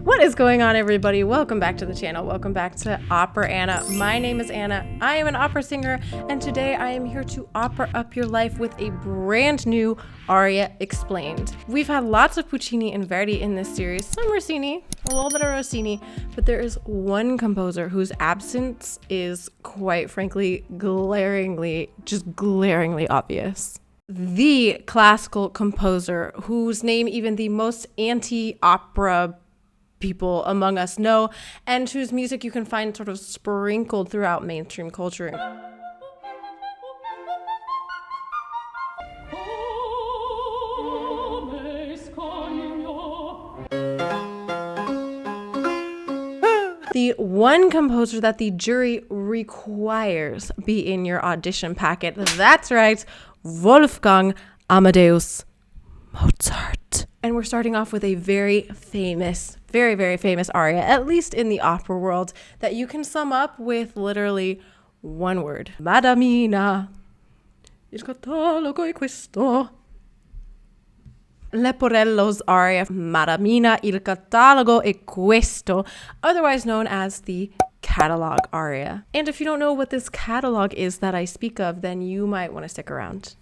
What is going on, everybody? Welcome back to the channel. Welcome back to Opera Anna. My name is Anna. I am an opera singer, and today I am here to opera up your life with a brand new Aria Explained. We've had lots of Puccini and Verdi in this series, some Rossini, a little bit of Rossini, but there is one composer whose absence is, quite frankly, glaringly obvious. The classical composer whose name even the most anti-opera people among us know, and whose music you can find sort of sprinkled throughout mainstream culture. The one composer that the jury requires be in your audition packet. That's right, Wolfgang Amadeus Mozart. And we're starting off with a very famous aria, at least in the opera world, that you can sum up with literally one word. Madamina. Il catalogo è questo. Leporello's aria, Madamina, il catalogo è questo, otherwise known as the Catalogue Aria. And if you don't know what this catalog is that I speak of, then you might want to stick around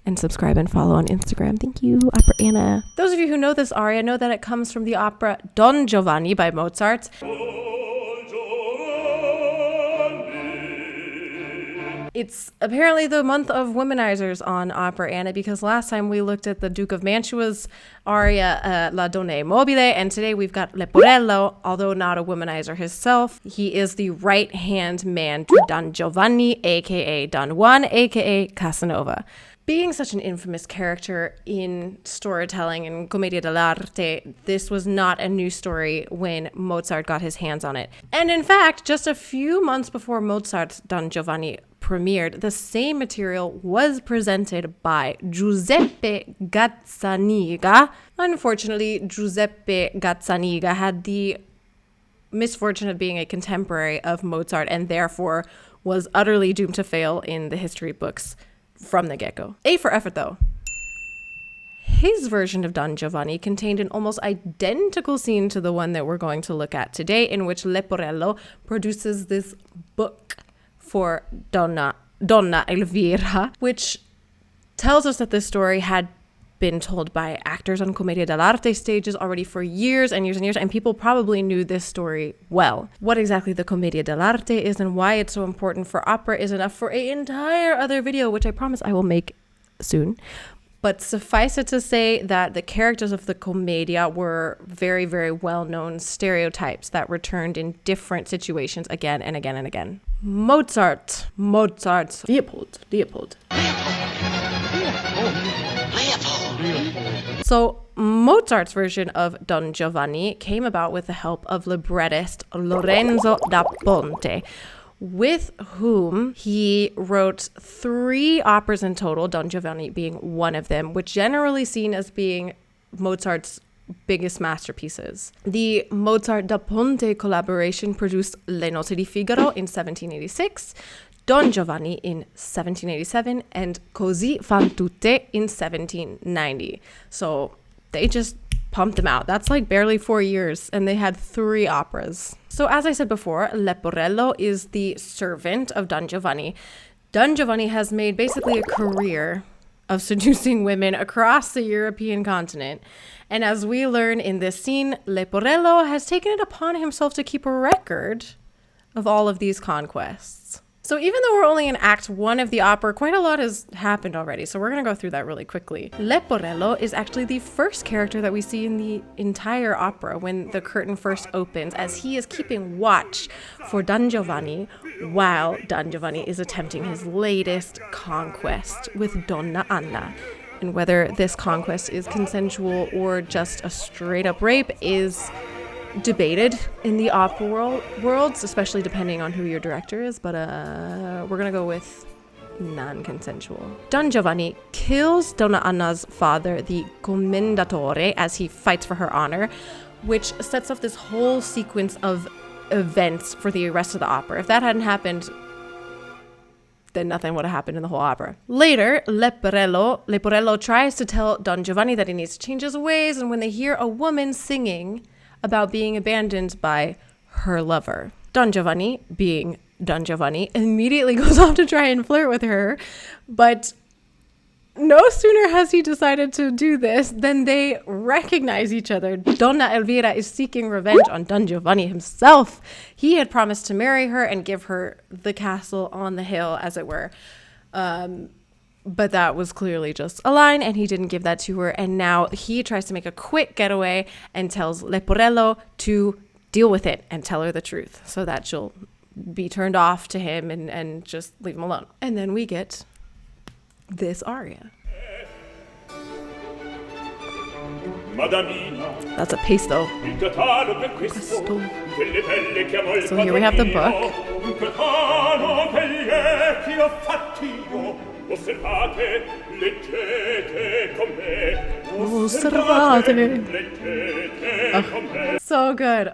and subscribe and follow on Instagram. Thank you, Opera Anna. Those of you who know this aria know that it comes from the opera Don Giovanni by Mozart. It's apparently the month of womanizers on Opera Anna, because last time we looked at the Duke of Mantua's aria, La Donna è Mobile, and today we've got Leporello, although not a womanizer himself. He is the right-hand man to Don Giovanni, aka Don Juan, aka Casanova. Being such an infamous character in storytelling and commedia dell'arte, this was not a new story when Mozart got his hands on it. And in fact, just a few months before Mozart's Don Giovanni premiered, the same material was presented by Giuseppe Gazzaniga. Unfortunately, Giuseppe Gazzaniga had the misfortune of being a contemporary of Mozart and therefore was utterly doomed to fail in the history books from the get-go. A for effort, though. His version of Don Giovanni contained an almost identical scene to the one that we're going to look at today, in which Leporello produces this book for Donna Elvira, which tells us that this story had been told by actors on commedia dell'arte stages already for years and years, and people probably knew this story well. What exactly the commedia dell'arte is and why it's so important for opera is enough for an entire other video, which I promise I will make soon. But suffice it to say that the characters of the commedia were very, very well-known stereotypes that returned in different situations again and again and again. Mozart, Leopold. So Mozart's version of Don Giovanni came about with the help of librettist Lorenzo da Ponte, with whom he wrote 3 operas in total, Don Giovanni being one of them, which generally seen as being Mozart's biggest masterpieces. The Mozart da Ponte collaboration produced Le Nozze di Figaro in 1786, Don Giovanni in 1787, and Così fan tutte in 1790. So they just pumped them out. That's like barely 4 years, and they had 3 operas. So as I said before, Leporello is the servant of Don Giovanni. Don Giovanni has made basically a career of seducing women across the European continent. And as we learn in this scene, Leporello has taken it upon himself to keep a record of all of these conquests. So even though we're only in Act 1 of the opera, quite a lot has happened already, so we're going to go through that really quickly. Leporello is actually the first character that we see in the entire opera when the curtain first opens, as he is keeping watch for Don Giovanni while Don Giovanni is attempting his latest conquest with Donna Anna. And whether this conquest is consensual or just a straight-up rape is debated in the opera worlds, especially depending on who your director is, but we're gonna go with non-consensual. Don Giovanni kills Donna Anna's father, the commendatore, as he fights for her honor, which sets off this whole sequence of events for the rest of the opera. If that hadn't happened, then nothing would have happened in the whole opera. Later, Leporello tries to tell Don Giovanni that he needs to change his ways, and when they hear a woman singing about being abandoned by her lover. Don Giovanni, being Don Giovanni, immediately goes off to try and flirt with her, but no sooner has he decided to do this than they recognize each other. Donna Elvira is seeking revenge on Don Giovanni himself. He had promised to marry her and give her the castle on the hill, as it were. But that was clearly just a line, and he didn't give that to her. And now he tries to make a quick getaway and tells Leporello to deal with it and tell her the truth so that she'll be turned off to him and just leave him alone. And then we get this aria. Madamina. That's a pesto. Questo. So here we have the book. Osservate, leggete con me. Osservate. So good.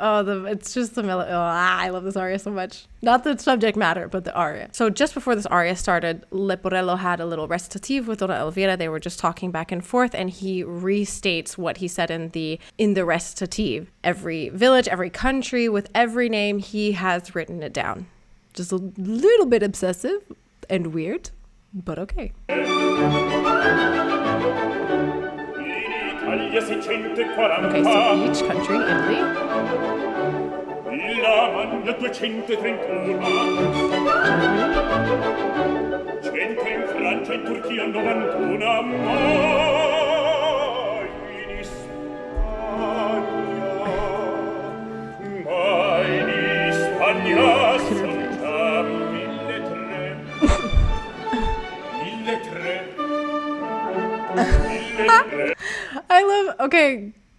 It's just the melody. I love this aria so much. Not the subject matter, but the aria. So just before this aria started, Leporello had a little recitative with Donna Elvira. They were just talking back and forth, and he restates what he said in the recitative. Every village, every country, with every name, he has written it down. Just a little bit obsessive and weird, but okay. Okay, so each country, Italy.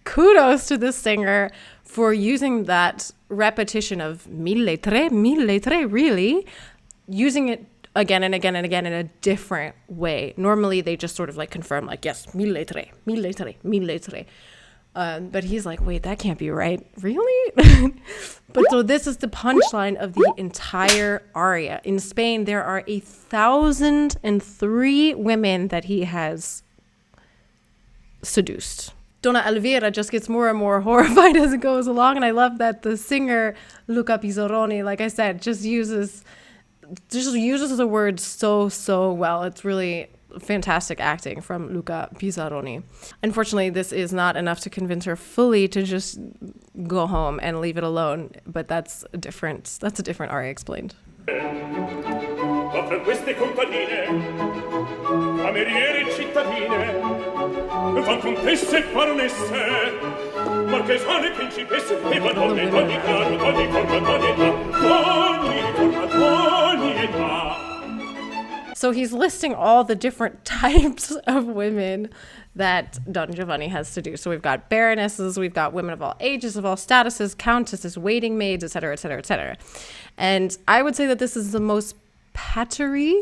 Kudos to this singer for using that repetition of mille tre, really, using it again and again and again in a different way. Normally they just sort of like confirm, like, yes, mille tre. But he's like, wait, that can't be right. Really? But so this is the punchline of the entire aria. In Spain, there are 1,003 women that he has seduced. Donna Elvira just gets more and more horrified as it goes along, and I love that the singer Luca Pisaroni, like I said, just uses the words so well. It's really fantastic acting from Luca Pisaroni. Unfortunately, this is not enough to convince her fully to just go home and leave it alone, but that's a different aria explained. Ma fra queste contadine, cameriere cittadine, van contesse e baronesse, marchesane, principesse, e madonne d'ogni grado, d'ogni forma, d'ogni età. So he's listing all the different types of women that Don Giovanni has seduced. So we've got baronesses, we've got women of all ages, of all statuses, countesses, waiting maids, etc., etc., etc. And I would say that this is the most pattery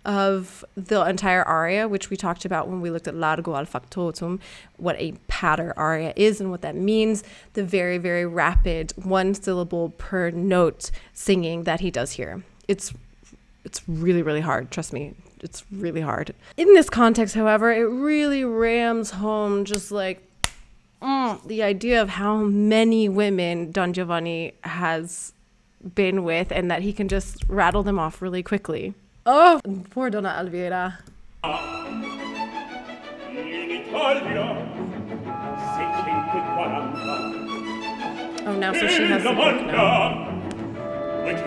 of the entire aria, which we talked about when we looked at largo al factotum, what a patter aria is and what that means. The very, very rapid one syllable per note singing that he does here. It's really, really hard. Trust me, it's really hard. In this context, however, it really rams home just like the idea of how many women Don Giovanni has been with and that he can just rattle them off really quickly. Oh, poor Donna Elvira. In Italia, 640. Oh, now so she has the book now. And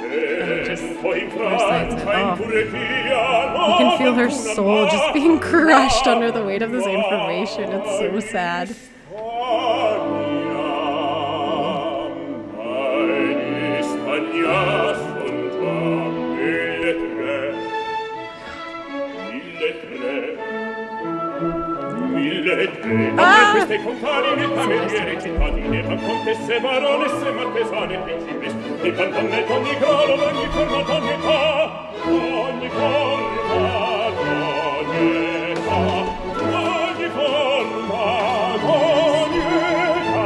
he just recites it. Oh. You can feel her soul just being crushed under the weight of this information. It's so sad. Queste contadine, cameriere, cittadine, ma contesse, baronesse, marchesane, principes, e madonne d'ogni grado, d'ogni forma, d'ogni età, d'ogni forma, d'ogni età, d'ogni forma, d'ogni età.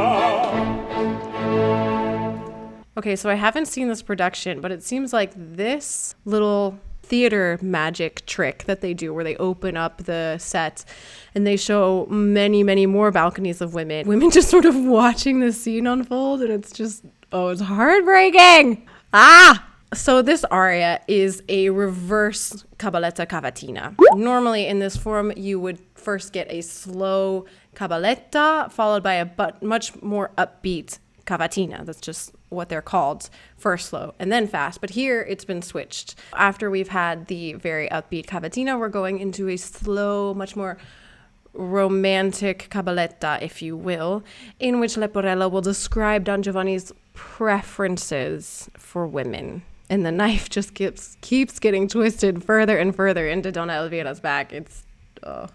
Okay, so I haven't seen this production, but it seems like this little theater magic trick that they do where they open up the set and they show many, many more balconies of women just sort of watching the scene unfold, and it's just, oh, it's heartbreaking. So this aria is a reverse cabaletta cavatina. Normally in this form, you would first get a slow cabaletta followed by a much more upbeat cavatina. That's just what they're called, first slow and then fast. But here it's been switched. After we've had the very upbeat cavatina, we're going into a slow, much more romantic cabaletta, if you will, in which Leporello will describe Don Giovanni's preferences for women. And the knife just keeps getting twisted further and further into Donna Elvira's back. It's, oh.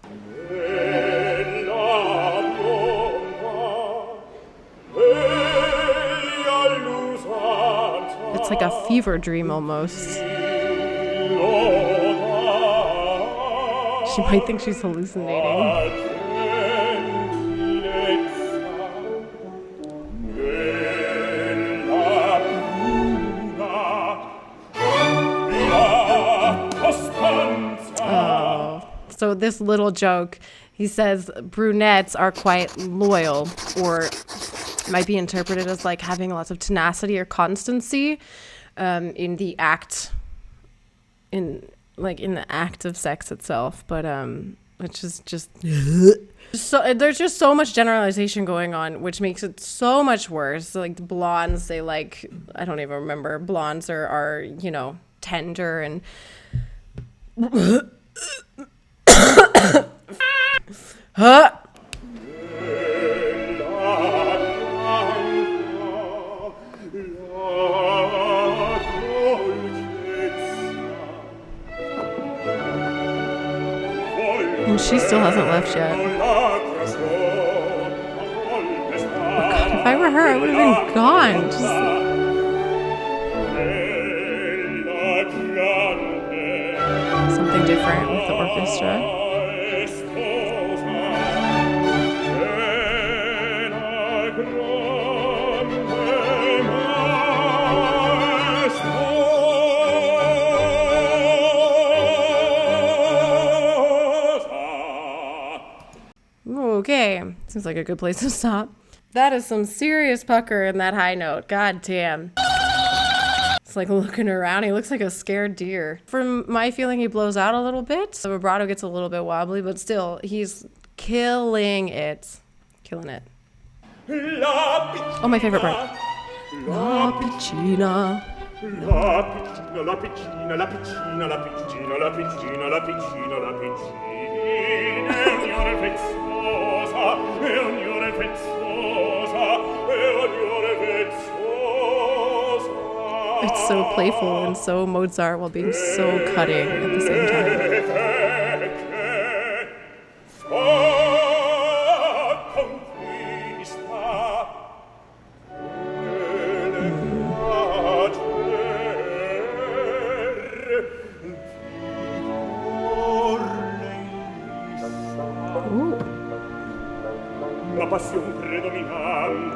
It's like a fever dream almost. She might think she's hallucinating. So this little joke, he says brunettes are quite loyal, or might be interpreted as like having lots of tenacity or constancy in the act of sex itself. But it's just so there's just so much generalization going on, which makes it so much worse. Like the blondes, they like, I don't even remember. Blondes are you know, tender and And she still hasn't left yet. Oh God, if I were her, I would have been gone. Something different with the orchestra. Okay, seems like a good place to stop. That is some serious pucker in that high note. God damn. It's like looking around. He looks like a scared deer. From my feeling, he blows out a little bit. The vibrato gets a little bit wobbly, but still, he's killing it. Killing it. Oh, my favorite part. La piccina. La piccina, la piccina, la piccina, la piccina, la piccina, la piccina, la piccina. It's so playful and so Mozart while being so cutting at the same time.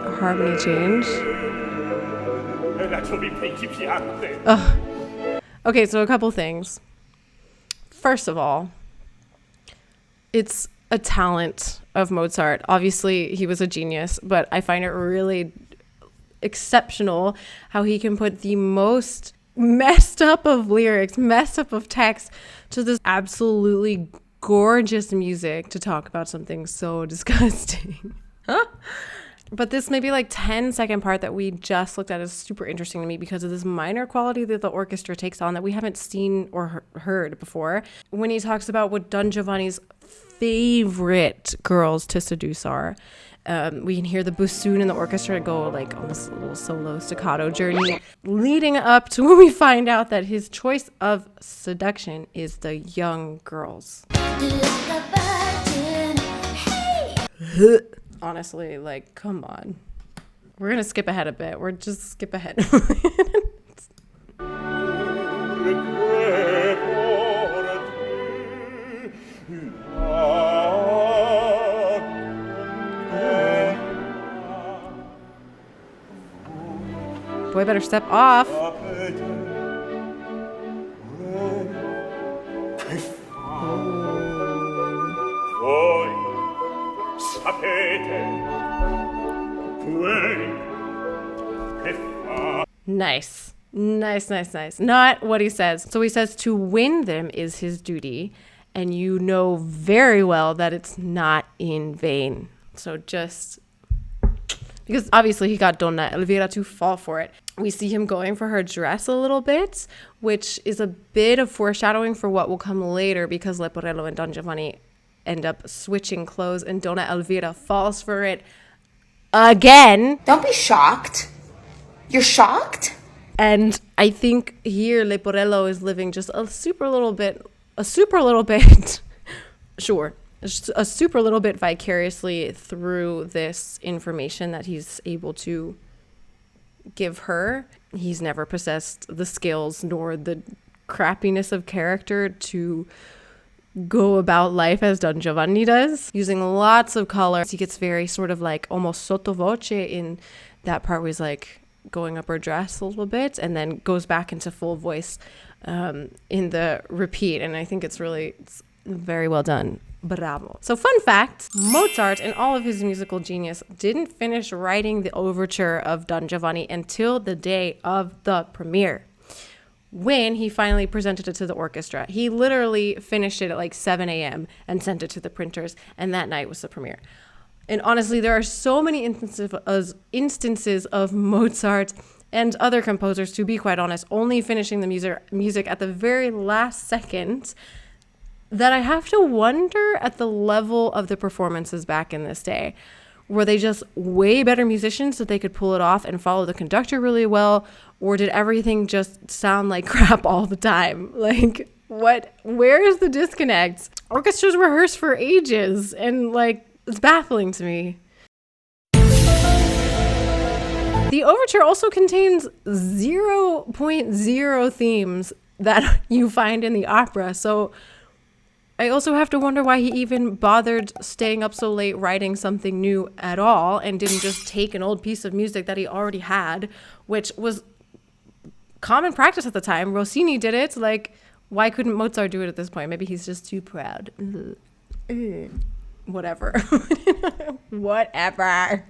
A harmony change. Ugh. Okay, so a couple things. First of all, it's a talent of Mozart. Obviously, he was a genius, but I find it really exceptional how he can put the most messed up of lyrics, messed up of text, to this absolutely gorgeous music to talk about something so disgusting. But this maybe like 10-second part that we just looked at is super interesting to me because of this minor quality that the orchestra takes on that we haven't seen or heard before. When he talks about what Don Giovanni's favorite girls to seduce are, we can hear the bassoon in the orchestra go like on this little solo staccato journey leading up to when we find out that his choice of seduction is the young girls. Honestly, like, come on. We're going to skip ahead a bit. We're just skip ahead. Boy better step off. Nice. Nice, nice, nice. Not what he says. So he says to win them is his duty, and you know very well that it's not in vain. So just because obviously he got Donna Elvira to fall for it. We see him going for her dress a little bit, which is a bit of foreshadowing for what will come later, because Leporello and Don Giovanni end up switching clothes and Donna Elvira falls for it again. Don't be shocked. You're shocked? And I think here Leporello is living just a super little bit, sure, a super little bit vicariously through this information that he's able to give her. He's never possessed the skills nor the crappiness of character to go about life as Don Giovanni does, using lots of color. He gets very sort of like almost sottovoce in that part where he's like going up her dress a little bit and then goes back into full voice in the repeat. And I think it's very well done. Bravo. So fun fact, Mozart, in all of his musical genius, didn't finish writing the overture of Don Giovanni until the day of the premiere, when he finally presented it to the orchestra. He literally finished it at like 7 a.m. and sent it to the printers, and that night was the premiere. And honestly, there are so many instances of Mozart and other composers, to be quite honest, only finishing the music at the very last second, that I have to wonder at the level of the performances back in this day. Were they just way better musicians that they could pull it off and follow the conductor really well? Or did everything just sound like crap all the time? Like, where is the disconnect? Orchestras rehearse for ages, and like, it's baffling to me. The overture also contains 0.0 themes that you find in the opera. So I also have to wonder why he even bothered staying up so late writing something new at all, and didn't just take an old piece of music that he already had, which was common practice at the time. Rossini did it. Like, why couldn't Mozart do it at this point? Maybe he's just too proud. Whatever. Whatever.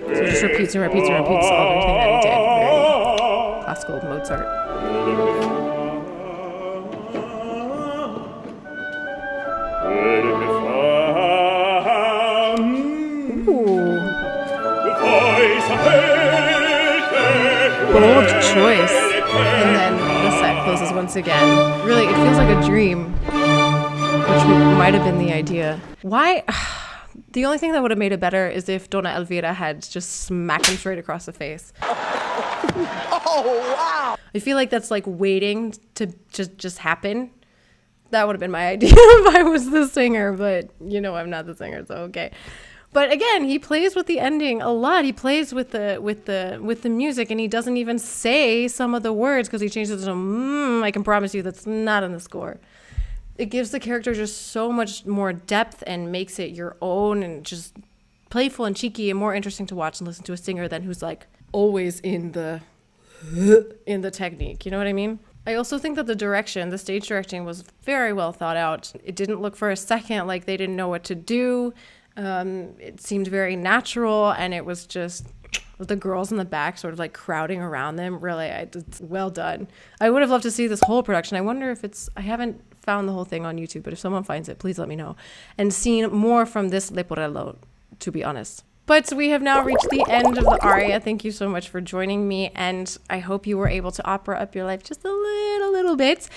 So it just repeats and repeats and repeats everything that he did. Very classical Mozart. Ooh. Bold choice. And then the set closes once again. Really, it feels like a dream, which might have been the idea. Why? The only thing that would have made it better is if Donna Elvira had just smacked him straight across the face. Oh, wow. I feel like that's like waiting to just happen. That would have been my idea if I was the singer, but you know I'm not the singer, so okay. But again, he plays with the ending a lot. He plays with the music, and he doesn't even say some of the words because he changes it to I can promise you that's not in the score. It gives the character just so much more depth and makes it your own, and just playful and cheeky and more interesting to watch and listen to a singer than who's like always in the technique. You know what I mean? I also think that the stage directing was very well thought out. It didn't look for a second like they didn't know what to do. It seemed very natural, and it was just with the girls in the back sort of like crowding around them. Really, it's well done. I would have loved to see this whole production. I wonder if I haven't found the whole thing on YouTube, but if someone finds it, please let me know. And seen more from this Leporello, to be honest. But we have now reached the end of the aria. Thank you so much for joining me, and I hope you were able to opera up your life just a little bit.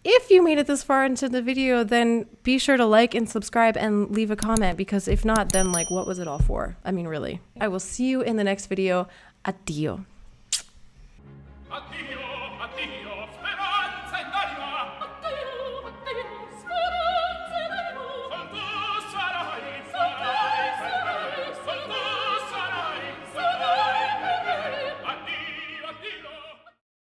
If you made it this far into the video, then be sure to like and subscribe and leave a comment, because if not, then like, what was it all for? I mean, really. I will see you in the next video. Addio.